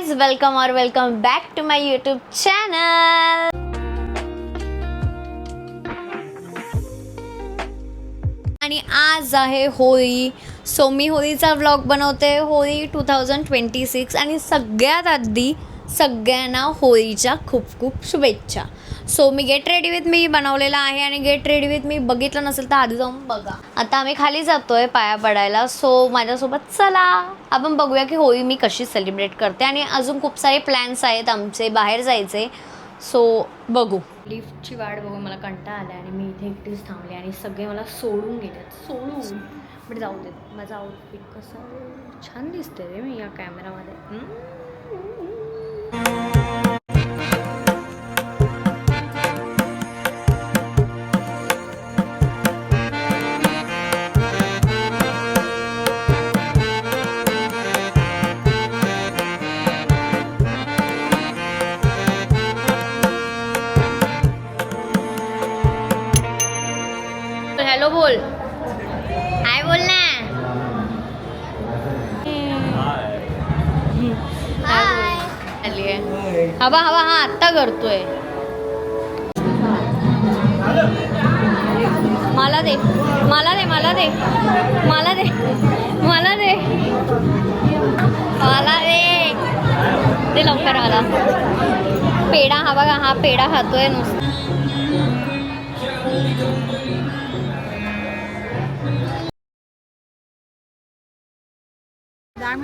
Guys, welcome back to my YouTube channel. आणि आज आहे होळी. सो मी होळीचा व्लॉग बनवते. होळी 2026 आणि सगळ्यात आधी सगळ्यांना होळीच्या खूप खूप शुभेच्छा. So me get ready with me बनवलेला आहे आणि गेट रेडी विथ मी बघितलं नसेल तर आधी जाऊन बघा. आता आम्ही खाली जातोय पाया पडायला. सो माझ्यासोबत चला आपण बघूया की होळी मी कशी सेलिब्रेट करते. आणि अजून खूप सारे प्लॅन्स आहेत आमचे बाहेर जायचे. सो बघू. लिफ्टची वाट बघून मला कंटाळा आला आणि मी इथे एकटीच थांबले आणि सगळे मला सोडून गेलेत. बट जाऊ देत. माझा आउटफिट कसं छान दिसते रे मी या कॅमेरामध्ये. हॅलो बोल. हाय बोल ना. हवा हवा हा आत्ता करतोय. मला दे मला दे मला दे मला दे मला दे मला दे ते लवकर आला. पेढा हा बघा, हा पेढा खातोय नुसतं.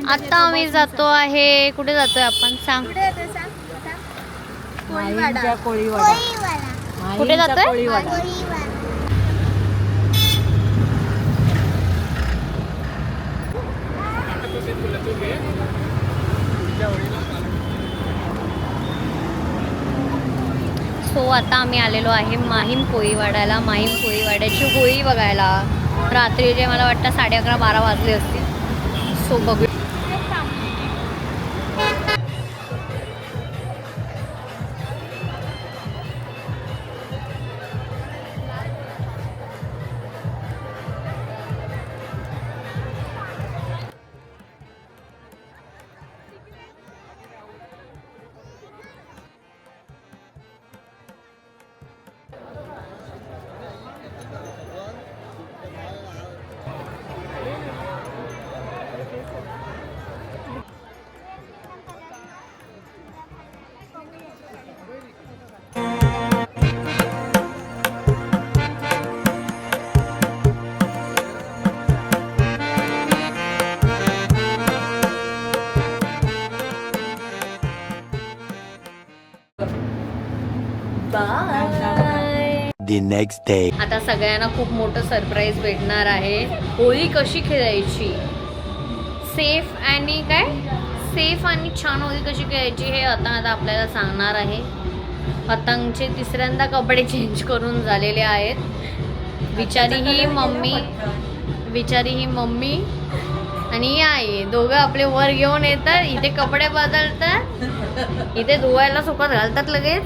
आता आम्ही जातो आहे. कुठे जातोय आपण सांग. कुठे जातोय. सो आता आम्ही आलेलो आहे माहीम कोळीवाड्याला. माहीम कोळीवाड्याची होळी बघायला. रात्रीचे मला वाटतं 11:30-12 वाजले असतील. सो बघू. The next day. आता सगळ्यांना खूप मोठं सरप्राईज भेटणार आहे. होळी कशी खेळायची, सेफ आणि छान होळी कशी खेळायची हे आता आपल्याला सांगणार आहे. पतंगचे तिसऱ्यांदा कपडे चेंज करून झालेले आहेत. बिचारी ही मम्मी आणि आई दोघं आपले वर घेऊन येतात. इथे कपडे बदलतात, इथे धुवायला सुकत घालतात लगेच.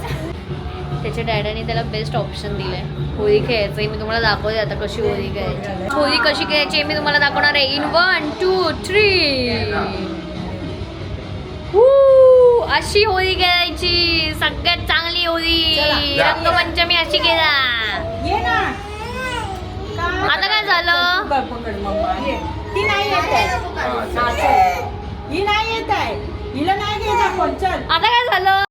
त्याच्या डॅडाने त्याला बेस्ट ऑप्शन दिलाय होळी खेळायचं. मी तुम्हाला दाखवते आता कशी होळी खेळायची. होळी कशी खेळायची मी तुम्हाला दाखवणार आहे. इन 1 2 3. अशी होळी खेळायची. सगळ्यात चांगली होळी. रंगपंचमी अशी खेळा. आता काय झालं. आता काय झालं.